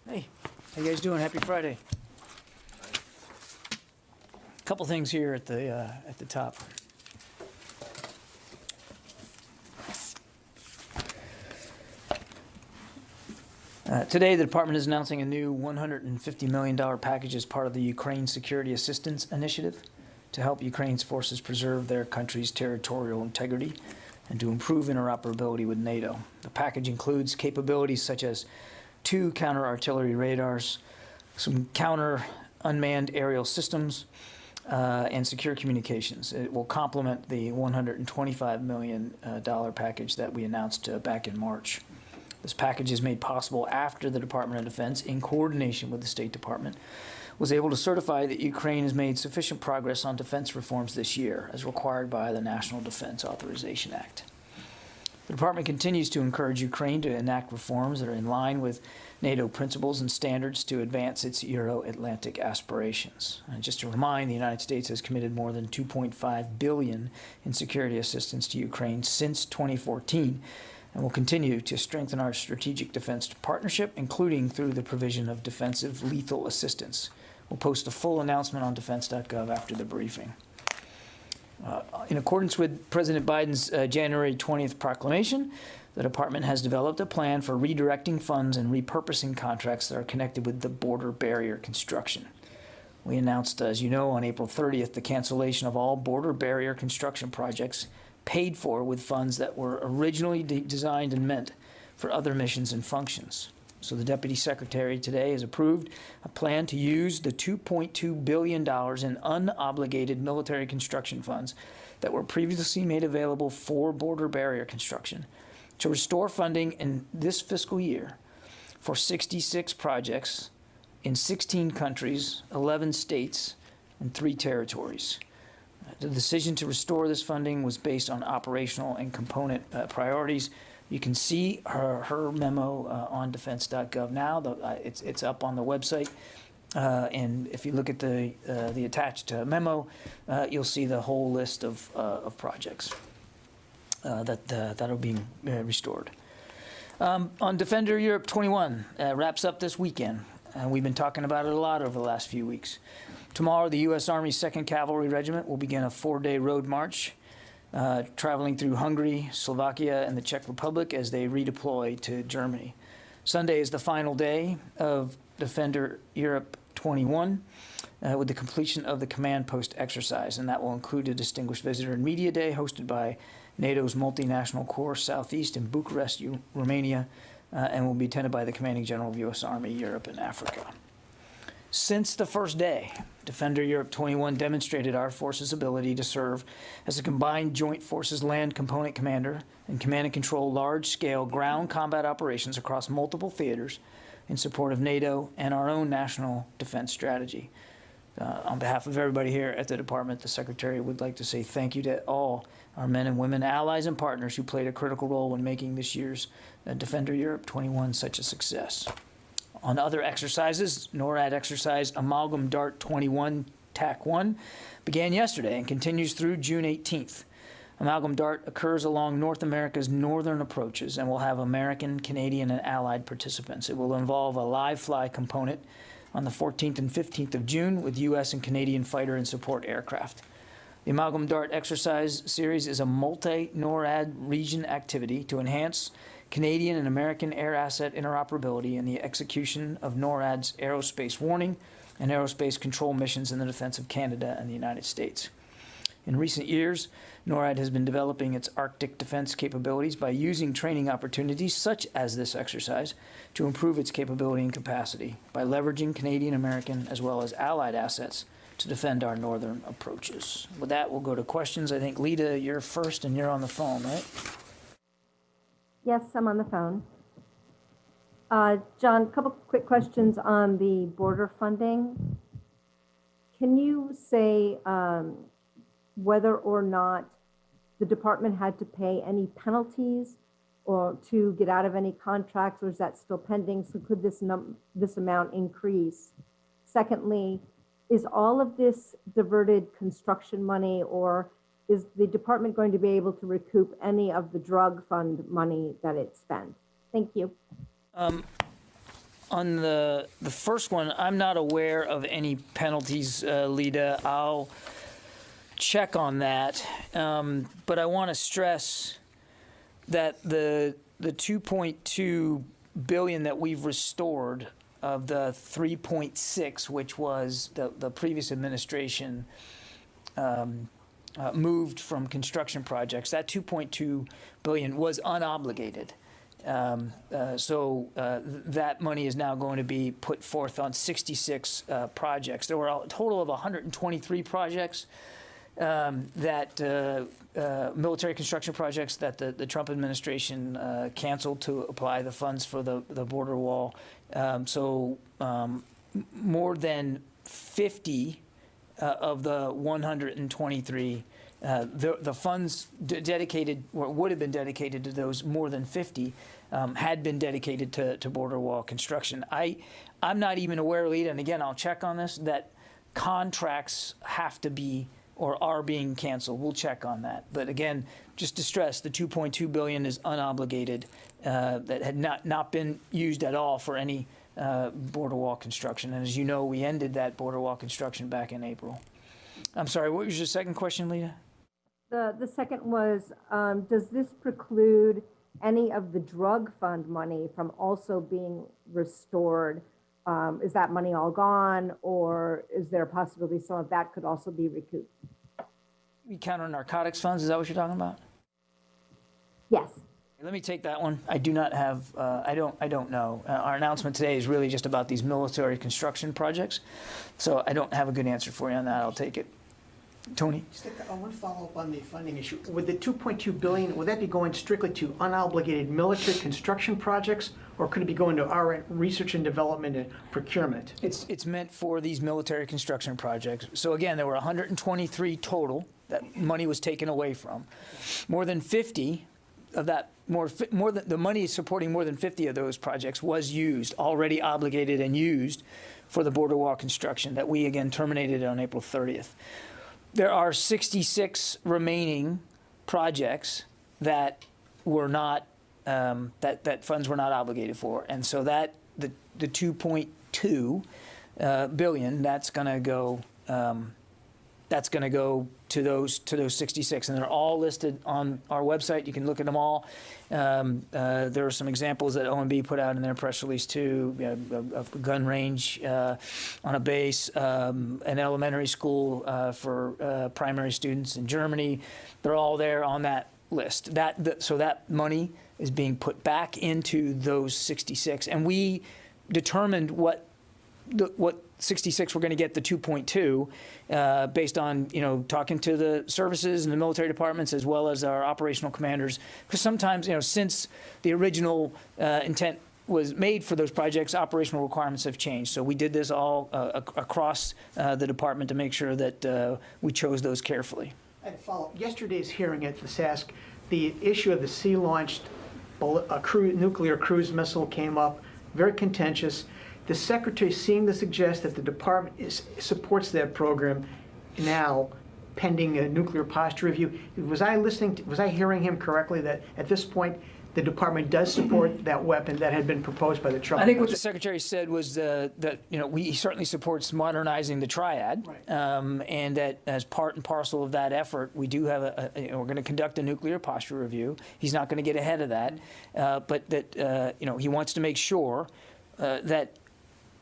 Hey, how you guys doing? Happy Friday. A couple things here at the top. Today, the department is announcing a new $150 million package as part of the Ukraine Security Assistance Initiative to help Ukraine's forces preserve their country's territorial integrity and to improve interoperability with NATO. The package includes capabilities such as 2 counter-artillery radars, some counter-unmanned aerial systems, and secure communications. It will complement the $125 million package that we announced back in March. This package is made possible after the Department of Defense, in coordination with the State Department, was able to certify that Ukraine has made sufficient progress on defense reforms this year, as required by the National Defense Authorization Act. The department continues to encourage Ukraine to enact reforms that are in line with NATO principles and standards to advance its Euro-Atlantic aspirations. And just to remind, the United States has committed more than $2.5 billion in security assistance to Ukraine since 2014, and will continue to strengthen our strategic defense partnership, including through the provision of defensive lethal assistance. We'll post a full announcement on defense.gov after the briefing. In accordance with President Biden's January 20th proclamation, the department has developed a plan for redirecting funds and repurposing contracts that are connected with the border barrier construction. We announced, as you know, on April 30th, the cancellation of all border barrier construction projects paid for with funds that were originally designed and meant for other missions and functions. So the Deputy Secretary today has approved a plan to use the $2.2 billion in unobligated military construction funds that were previously made available for border barrier construction to restore funding in this fiscal year for 66 projects in 16 countries, 11 states, and 3 territories. The decision to restore this funding was based on operational and component priorities. You can see her memo on defense.gov now. It's up on the website. And if you look at the attached memo, you'll see the whole list of projects that are being restored. On Defender Europe 21, wraps up this weekend. We've been talking about it a lot over the last few weeks. Tomorrow, the U.S. Army 2nd Cavalry Regiment will begin a 4-day road march, traveling through Hungary, Slovakia, and the Czech Republic as they redeploy to Germany. Sunday is the final day of Defender Europe 21 with the completion of the command post exercise, and that will include a Distinguished Visitor and Media Day hosted by NATO's Multinational Corps Southeast in Bucharest, Romania, and will be attended by the Commanding General of U.S. Army Europe and Africa. Since the first day, Defender Europe 21 demonstrated our force's ability to serve as a combined Joint Forces Land Component Commander and command and control large-scale ground combat operations across multiple theaters in support of NATO and our own national defense strategy. On behalf of everybody here at the Department, the Secretary would like to say thank you to all our men and women, allies and partners who played a critical role in making this year's Defender Europe 21 such a success. On other exercises, NORAD exercise Amalgam Dart 21 TAC 1 began yesterday and continues through June 18th. Amalgam Dart occurs along North America's northern approaches and will have American, Canadian, and allied participants. It will involve a live fly component on the 14th and 15th of June with U.S. and Canadian fighter and support aircraft. The Amalgam Dart exercise series is a multi-NORAD region activity to enhance Canadian and American air asset interoperability and the execution of NORAD's aerospace warning and aerospace control missions in the defense of Canada and the United States. In recent years, NORAD has been developing its Arctic defense capabilities by using training opportunities such as this exercise to improve its capability and capacity by leveraging Canadian, American, as well as allied assets to defend our northern approaches. With that, we'll go to questions. I think, Lita, you're first and you're on the phone, right? Yes, I'm on the phone. John, a couple quick questions on the border funding. Can you say whether or not the department had to pay any penalties or to get out of any contracts, or is that still pending? So could this amount increase? Secondly, is all of this diverted construction money, or is the department going to be able to recoup any of the drug fund money that it spent? Thank you. On the first one, I'm not aware of any penalties, Lita. I'll check on that. But I want to stress that the 2.2 billion that we've restored of the 3.6, which was the previous administration moved from construction projects, that 2.2 billion was unobligated. So that money is now going to be put forth on 66 projects. There were a total of 123 projects that military construction projects that the Trump administration canceled to apply the funds for the border wall. More than 50 of the 123, the funds dedicated, or would have been dedicated to those more than 50, had been dedicated to border wall construction. I'm not even aware, Lita, and again, I'll check on this, that contracts have to be or are being canceled. We'll check on that. But again, just to stress, the 2.2 billion is unobligated, that had not been used at all for any border wall construction. And as you know, we ended that border wall construction back in April. I'm sorry, what was your second question, Lita? The second was, does this preclude any of the drug fund money from also being restored? Is that money all gone, or is there a possibility some of that could also be recouped? We counter narcotics funds, is that what you're talking about? Yes. Let me take that one. I do not have, I don't know. Our announcement today is really just about these military construction projects. So I don't have a good answer for you on that. I'll take it. Tony? I want to follow up on the funding issue. With the 2.2 billion, would that be going strictly to unobligated military construction projects, or could it be going to our research and development and procurement? It's meant for these military construction projects. So again, there were 123 total that money was taken away from. More than 50 of that, more than the money supporting more than 50 of those projects was used, already obligated and used for the border wall construction that we again terminated on April 30th. There are 66 remaining projects that were not that funds were not obligated for, and so that the 2.2 billion that's going to go to those 66, and they're all listed on our website. You can look at them all. There are some examples that OMB put out in their press release too, of a gun range on a base, an elementary school for primary students in Germany. They're all there on that list. So that money is being put back into those 66, and we determined what 66 we're going to get the 2.2 based on talking to the services and the military departments as well as our operational commanders, because sometimes since the original intent was made for those projects, operational requirements have changed. So we did this all across the department to make sure that we chose those carefully. And follow yesterday's hearing at the SASC, the issue of the sea-launched nuclear cruise missile came up, very contentious. The Secretary seemed to suggest that the Department supports that program now, pending a nuclear posture review. Was I hearing him correctly that at this point the Department does support that weapon that had been proposed by the Trump? I think what the Secretary said was that he certainly supports modernizing the triad, right. And that as part and parcel of that effort, we do have we're going to conduct a nuclear posture review. He's not going to get ahead of that, but that he wants to make sure that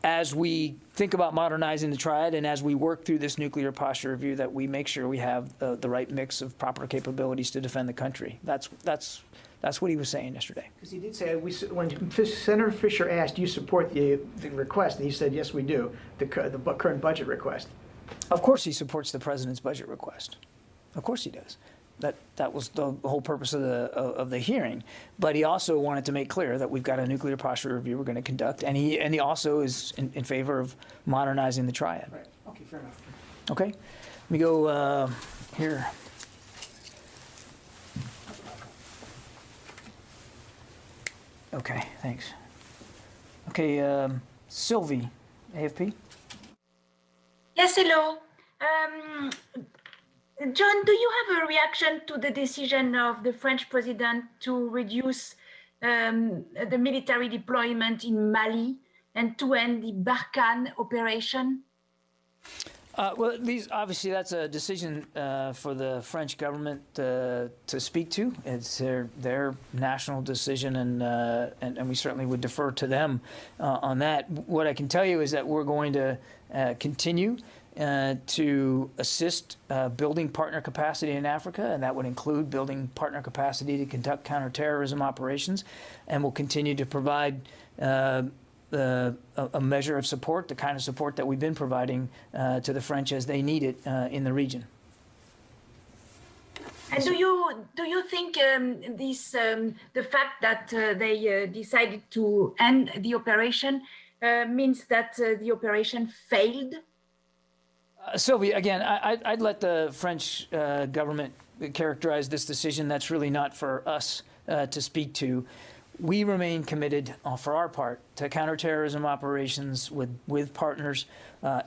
as we think about modernizing the triad and as we work through this nuclear posture review, that we make sure we have the right mix of proper capabilities to defend the country. That's what he was saying yesterday. Because he did say, when Senator Fisher asked, do you support the request? And he said, yes, we do, the current budget request. Of course he supports the president's budget request. Of course he does. That was the whole purpose of the hearing. But he also wanted to make clear that we've got a nuclear posture review we're going to conduct, and he also is in favor of modernizing the triad. Right. Okay, fair enough. Okay. Let me go here. Okay, thanks. Okay, Sylvie, AFP. Yes, hello. John, do you have a reaction to the decision of the French president to reduce the military deployment in Mali and to end the Barkhane operation? Well, obviously that's a decision for the French government to speak to. It's their national decision, and we certainly would defer to them on that. What I can tell you is that we're going to continue to assist building partner capacity in Africa, and that would include building partner capacity to conduct counterterrorism operations, and we'll continue to provide a measure of support, the kind of support that we've been providing to the French as they need it in the region. And do you think the fact that they decided to end the operation means that the operation failed? Sylvia, again, I'd let the French government characterize this decision. That's really not for us to speak to. We remain committed, for our part, to counterterrorism operations with partners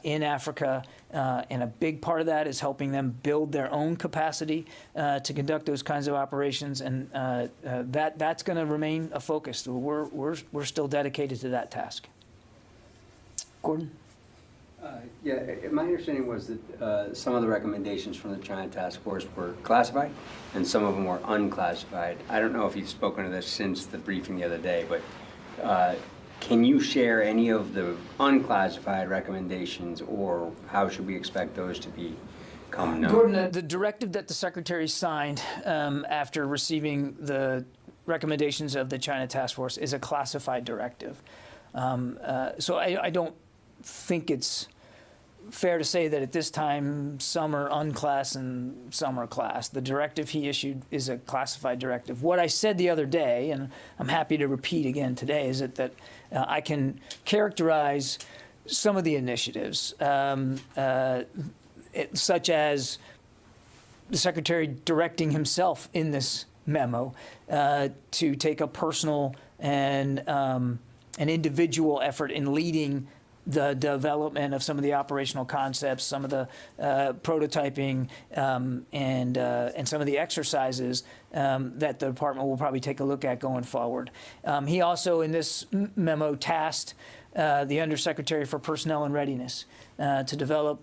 in Africa, and a big part of that is helping them build their own capacity to conduct those kinds of operations, and that's going to remain a focus. We're still dedicated to that task. Gordon? Yeah, my understanding was that some of the recommendations from the China Task Force were classified, and some of them were unclassified. I don't know if you've spoken to this since the briefing the other day, but can you share any of the unclassified recommendations, or how should we expect those to become known? Gordon, the directive that the Secretary signed after receiving the recommendations of the China Task Force is a classified directive. So I don't think it's fair to say that at this time some are unclassed and some are classed. The directive he issued is a classified directive. What I said the other day, and I'm happy to repeat again today, is that I can characterize some of the initiatives, such as the Secretary directing himself in this memo to take a personal and an individual effort in leading the development of some of the operational concepts, some of the prototyping, and some of the exercises that the department will probably take a look at going forward. He also, in this memo, tasked the Undersecretary for Personnel and Readiness to develop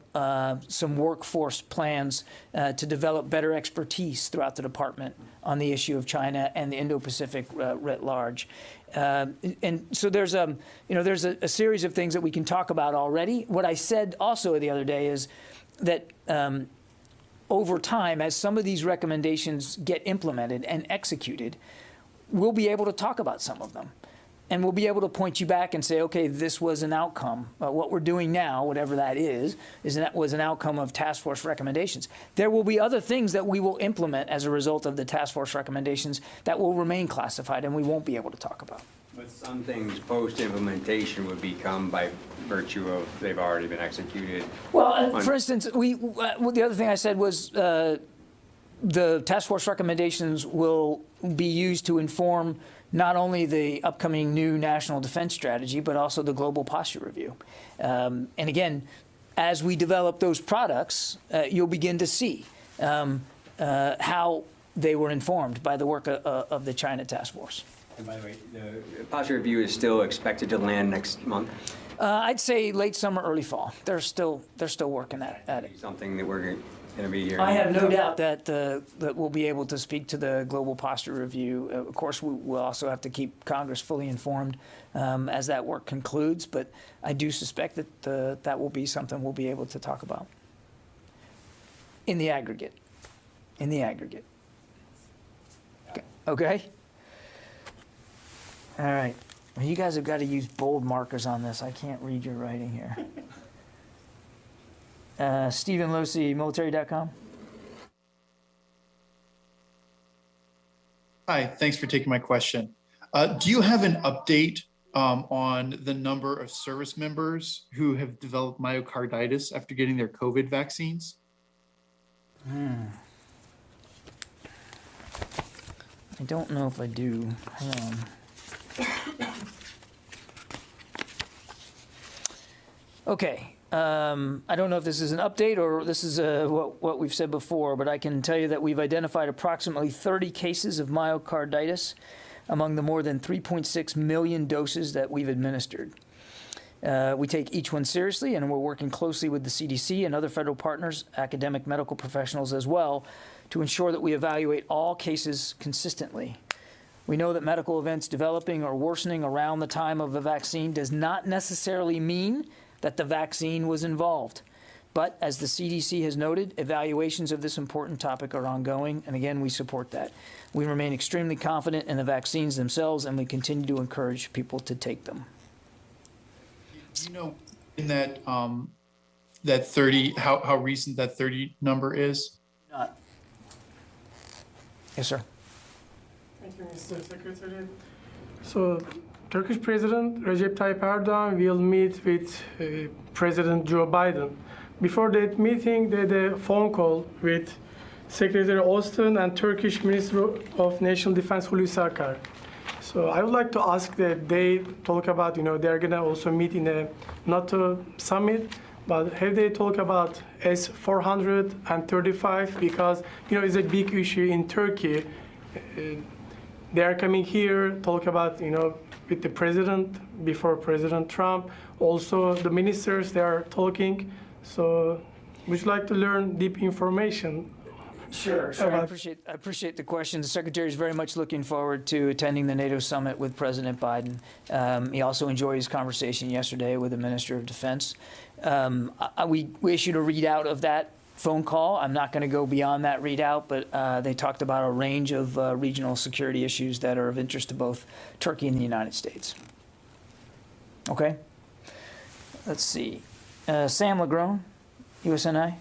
some workforce plans to develop better expertise throughout the department on the issue of China and the Indo-Pacific writ large. And so there's a series of things that we can talk about already. What I said also the other day is that over time, as some of these recommendations get implemented and executed, we'll be able to talk about some of them. And we'll be able to point you back and say, okay, this was an outcome. What we're doing now, whatever that is that was an outcome of task force recommendations. There will be other things that we will implement as a result of the task force recommendations that will remain classified and we won't be able to talk about. But some things post-implementation would become by virtue of they've already been executed. Well, for instance, the other thing I said was the task force recommendations will be used to inform not only the upcoming new national defense strategy, but also the global posture review. And again, as we develop those products, you'll begin to see how they were informed by the work of the China Task Force. And by the way, the posture review is still expected to land next month? I'd say late summer, early fall. They're still working at it. Something that we're going to be hearing. I have no doubt that we'll be able to speak to the global posture review. Of course, we'll also have to keep Congress fully informed as that work concludes. But I do suspect that that will be something we'll be able to talk about in the aggregate. In the aggregate. Okay. All right. Well, you guys have got to use bold markers on this. I can't read your writing here. Stephen Losey, military.com. Hi, thanks for taking my question. Do you have an update on the number of service members who have developed myocarditis after getting their COVID vaccines? I don't know if I do. Hang on. Okay. I don't know if this is an update or this is what we've said before, but I can tell you that we've identified approximately 30 cases of myocarditis among the more than 3.6 million doses that we've administered. We take each one seriously, and we're working closely with the CDC and other federal partners, academic medical professionals as well, to ensure that we evaluate all cases consistently. We know that medical events developing or worsening around the time of a vaccine does not necessarily mean that the vaccine was involved. But as the CDC has noted, evaluations of this important topic are ongoing, and again, we support that. We remain extremely confident in the vaccines themselves, and we continue to encourage people to take them. Do you know in that that 30 how recent that 30 number is? Not. Yes, sir. Thank you, Mr. Secretary. So, Turkish President Recep Tayyip Erdogan will meet with President Joe Biden. Before that meeting, they had a phone call with Secretary Austin and Turkish Minister of National Defense Hulusi Akar. So I would like to ask that they talk about, they're going to also meet in a NATO summit, but have they talk about S-435? Because, it's a big issue in Turkey. They are coming here, talk about, with the president, before President Trump. Also, the ministers, they are talking. So would you like to learn deep information? Sure. I appreciate the question. The Secretary is very much looking forward to attending the NATO summit with President Biden. He also enjoyed his conversation yesterday with the Minister of Defense. We issued a readout of that phone call. I'm not going to go beyond that readout, but they talked about a range of regional security issues that are of interest to both Turkey and the United States. Okay. Let's see. Sam Legrone, USNI.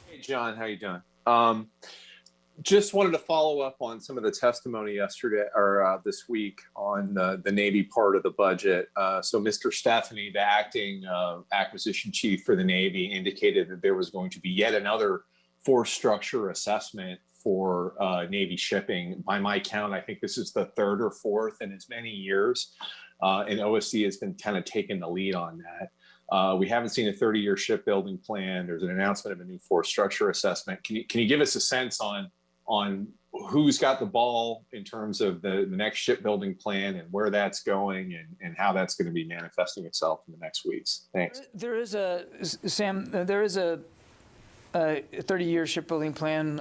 Hey, John, how you doing? Just wanted to follow up on some of the testimony yesterday or this week on the Navy part of the budget. So Mr. Stephanie, the acting acquisition chief for the Navy, indicated that there was going to be yet another force structure assessment for Navy shipping. By my count, I think this is the third or fourth in as many years. And OSC has been kind of taking the lead on that. We haven't seen a 30-year shipbuilding plan. There's an announcement of a new force structure assessment. Can you give us a sense on who's got the ball in terms of the next shipbuilding plan and where that's going and how that's going to be manifesting itself in the next weeks? Thanks. There is a 30-year shipbuilding plan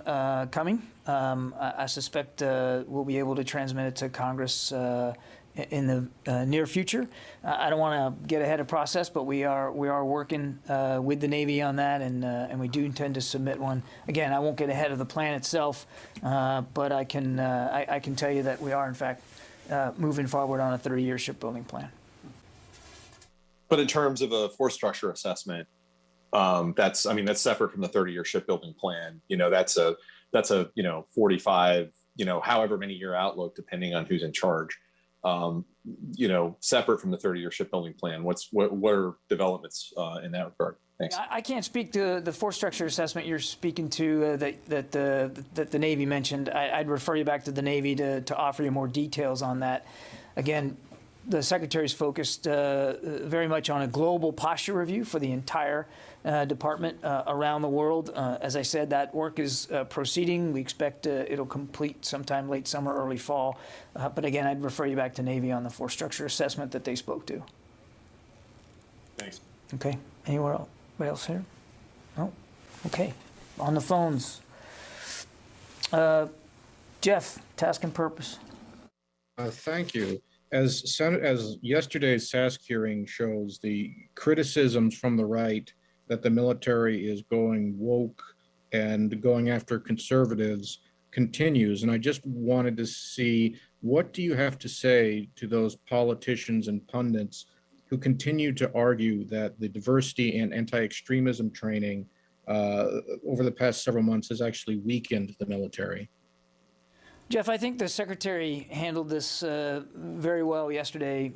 coming. I suspect we'll be able to transmit it to Congress in the near future. I don't want to get ahead of process, but we are working with the Navy on that, and we do intend to submit one. Again, I won't get ahead of the plan itself, but I can tell you that we are in fact moving forward on a 30-year shipbuilding plan. But in terms of a force structure assessment, that's separate from the 30-year shipbuilding plan. That's a 45, however many year outlook, depending on who's in charge. Separate from the 30-year shipbuilding plan. What are developments in that regard? Thanks. I can't speak to the force structure assessment you're speaking to that the Navy mentioned. I'd refer you back to the Navy to offer you more details on that. Again, the Secretary's focused very much on a global posture review for the entire department around the world. As I said, that work is proceeding. We expect it'll complete sometime late summer, early fall. But again, I'd refer you back to Navy on the force structure assessment that they spoke to. Thanks. Okay. Anybody else here? No? Okay. On the phones. Jeff, task and purpose. Thank you. As yesterday's SASC hearing shows, the criticisms from the right that the military is going woke and going after conservatives continues. And I just wanted to see, what do you have to say to those politicians and pundits who continue to argue that the diversity and anti-extremism training over the past several months has actually weakened the military? Jeff, I think the Secretary handled this very well yesterday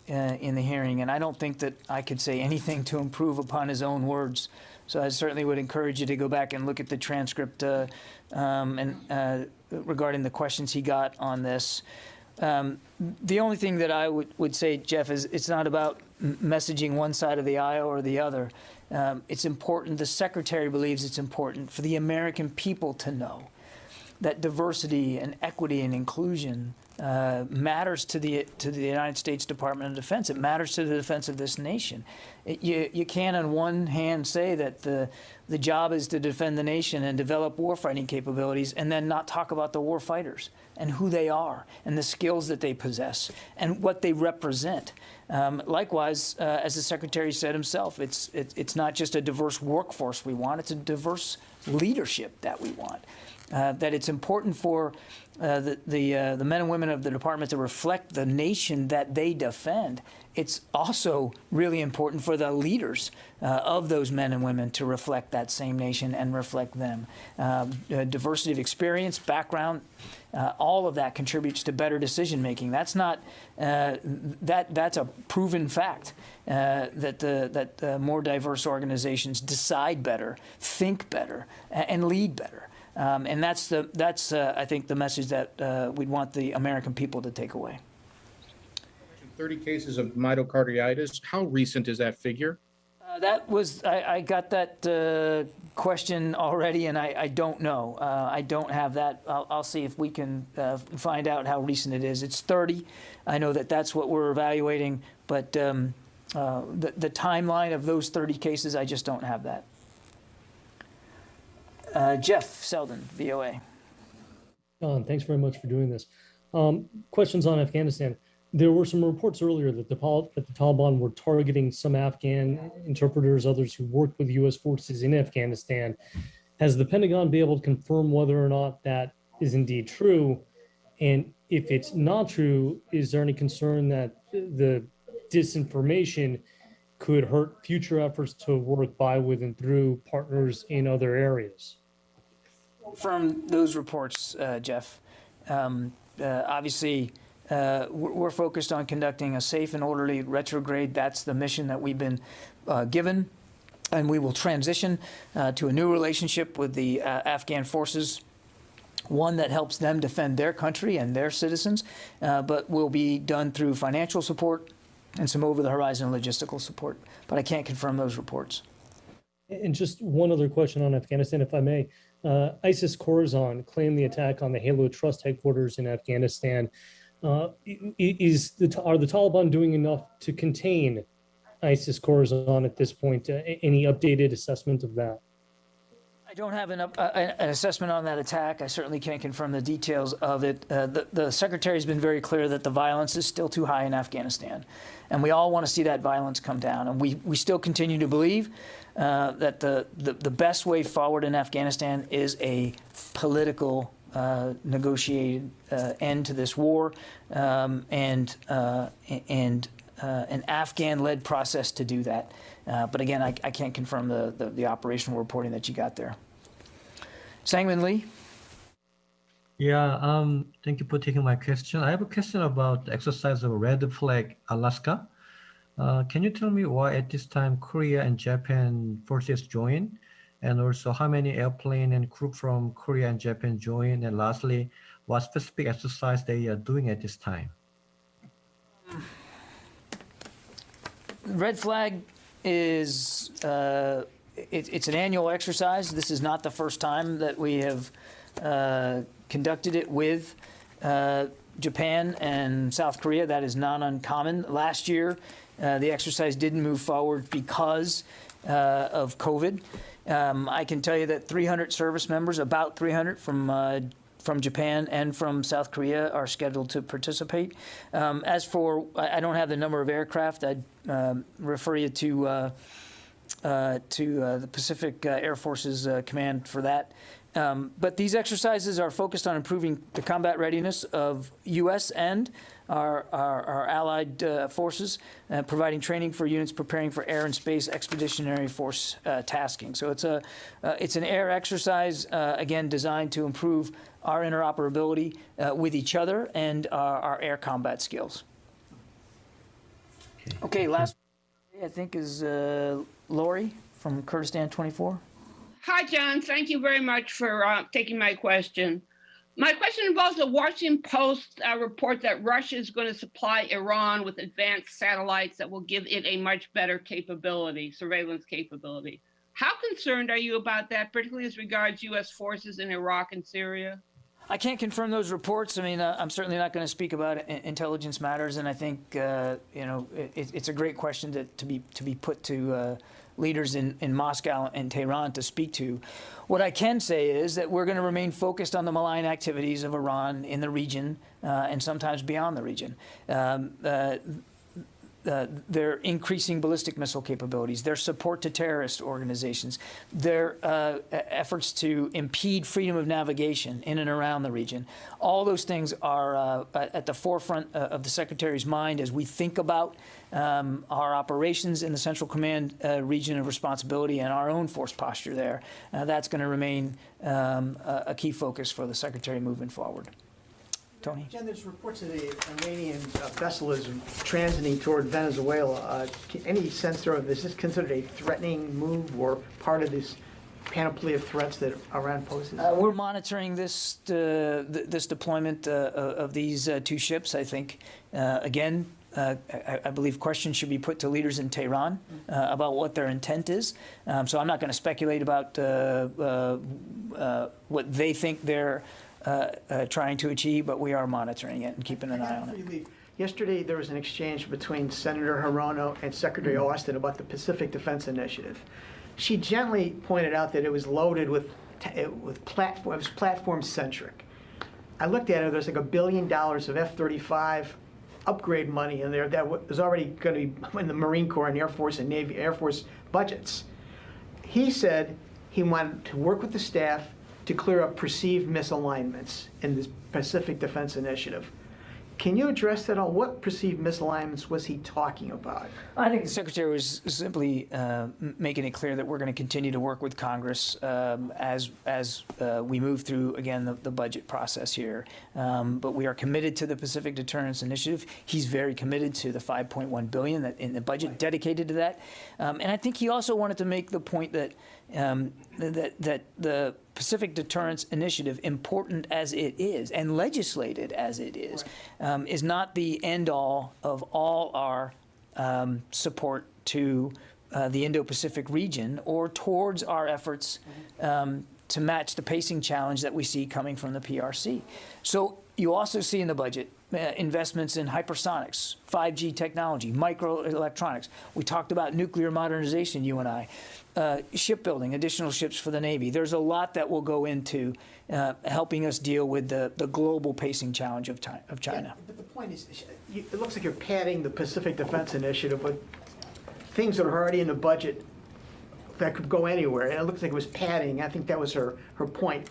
in the hearing, and I don't think that I could say anything to improve upon his own words. So I certainly would encourage you to go back and look at the transcript regarding the questions he got on this. The only thing that I would say, Jeff, is it's not about messaging one side of the aisle or the other. It's important, the Secretary believes it's important for the American people to know that diversity and equity and inclusion matters to the United States Department of Defense. It matters to the defense of this nation. You can't on one hand say that the job is to defend the nation and develop warfighting capabilities and then not talk about the war fighters and who they are and the skills that they possess and what they represent. Likewise, as the Secretary said himself, it's not just a diverse workforce we want, it's a diverse leadership that we want. That it's important for the men and women of the department to reflect the nation that they defend. It's also really important for the leaders of those men and women to reflect that same nation and reflect them. Diversity of experience, background, all of that contributes to better decision making. That's not that's a proven fact that more diverse organizations decide better, think better, and lead better. And that's I think the message that we'd want the American people to take away. 30 cases of myocarditis. How recent is that figure? That was I got that question already, and I don't know. I don't have that. I'll see if we can find out how recent it is. It's 30. I know that that's what we're evaluating, but the timeline of those 30 cases, I just don't have that. Jeff Selden, VOA. John, thanks very much for doing this. Questions on Afghanistan. There were some reports earlier that the Taliban were targeting some Afghan interpreters, others who worked with U.S. forces in Afghanistan. Has the Pentagon been able to confirm whether or not that is indeed true? And if it's not true, is there any concern that the disinformation could hurt future efforts to work by, with, and through partners in other areas? From those reports, Jeff, obviously, we're focused on conducting a safe and orderly retrograde. That's the mission that we've been given, and we will transition to a new relationship with the Afghan forces, one that helps them defend their country and their citizens, but will be done through financial support and some over-the-horizon logistical support. But I can't confirm those reports. And just one other question on Afghanistan, if I may. ISIS Khorasan claimed the attack on the Halo Trust headquarters in Afghanistan. Are the Taliban doing enough to contain ISIS Khorasan at this point? Any updated assessment of that? I don't have an assessment on that attack. I certainly can't confirm the details of it. The Secretary has been very clear that the violence is still too high in Afghanistan, and we all want to see that violence come down. And we still continue to believe that the best way forward in Afghanistan is a political negotiated end to this war, and an Afghan-led process to do that. But again, I can't confirm the operational reporting that you got there. Sangmin Lee. Yeah, thank you for taking my question. I have a question about the exercise of Red Flag Alaska. Can you tell me why at this time Korea and Japan forces join? And also how many airplane and crew from Korea and Japan join? And lastly, what specific exercise they are doing at this time? Red Flag is it's an annual exercise. This is not the first time that we have conducted it with Japan and South Korea. That is not uncommon. Last year, the exercise didn't move forward because of COVID. I can tell you that 300 service members, about 300 from Japan and from South Korea, are scheduled to participate. As for, I don't have the number of aircraft. I'd refer you to the Pacific Air Force's command for that. But these exercises are focused on improving the combat readiness of U.S. and our allied forces, providing training for units preparing for air and space expeditionary force tasking. So it's an air exercise, again, designed to improve our interoperability with each other and our air combat skills. Okay, last I think is Lori from Kurdistan 24. Hi, John. Thank you very much for taking my question. My question involves the Washington Post report that Russia is going to supply Iran with advanced satellites that will give it a much better capability, surveillance capability. How concerned are you about that, particularly as regards U.S. forces in Iraq and Syria? I can't confirm those reports. I mean, I'm certainly not going to speak about intelligence matters, and I think it's a great question to be put to leaders in Moscow and Tehran to speak to. What I can say is that we're going to remain focused on the malign activities of Iran in the region and sometimes beyond the region. Their increasing ballistic missile capabilities, their support to terrorist organizations, their efforts to impede freedom of navigation in and around the region. All those things are at the forefront of the Secretary's mind as we think about our operations in the Central Command region of responsibility and our own force posture there. That's going to remain a key focus for the Secretary moving forward. Tony? Jen, there's reports of the Iranian vessel is transiting toward Venezuela. Any sense there of is this considered a threatening move or part of this panoply of threats that Iran poses? We're monitoring this deployment of these two ships. I think, again, I believe questions should be put to leaders in Tehran about what their intent is. So I'm not going to speculate about what they think they're trying to achieve, but we are monitoring it and keeping an eye on it. Yesterday, there was an exchange between Senator Hirono and Secretary Austin about the Pacific Defense Initiative. She gently pointed out that it was loaded with platform-centric. I looked at it, there's like $1 billion of F-35 upgrade money in there that was already going to be in the Marine Corps and Air Force and Navy, Air Force budgets. He said he wanted to work with the staff to clear up perceived misalignments in this Pacific Defense Initiative. Can you address that all? What perceived misalignments was he talking about? I think the Secretary was simply making it clear that we're going to continue to work with Congress as we move through, again, the budget process here. But we are committed to the Pacific Deterrence Initiative. He's very committed to the $5.1 billion in the budget dedicated to that. And I think he also wanted to make the point that that the Pacific Deterrence Initiative, important as it is and legislated as it is not the end-all of all our support to the Indo-Pacific region or towards our efforts to match the pacing challenge that we see coming from the PRC. So you also see in the budget investments in hypersonics, 5G technology, microelectronics. We talked about nuclear modernization, you and I. Shipbuilding, additional ships for the Navy. There's a lot that will go into helping us deal with the global pacing challenge of China. Yeah, but the point is, it looks like you're padding the Pacific Defense Initiative with things that are already in the budget that could go anywhere. And it looks like it was padding. I think that was her point.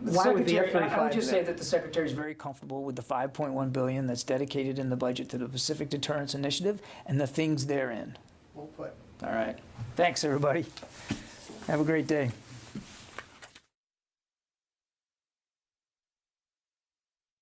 Why would the F-35 I would just say that the Secretary is very comfortable with the $5.1 billion that's dedicated in the budget to the Pacific Deterrence Initiative and the things therein. Well put. All right. Thanks, everybody. Have a great day.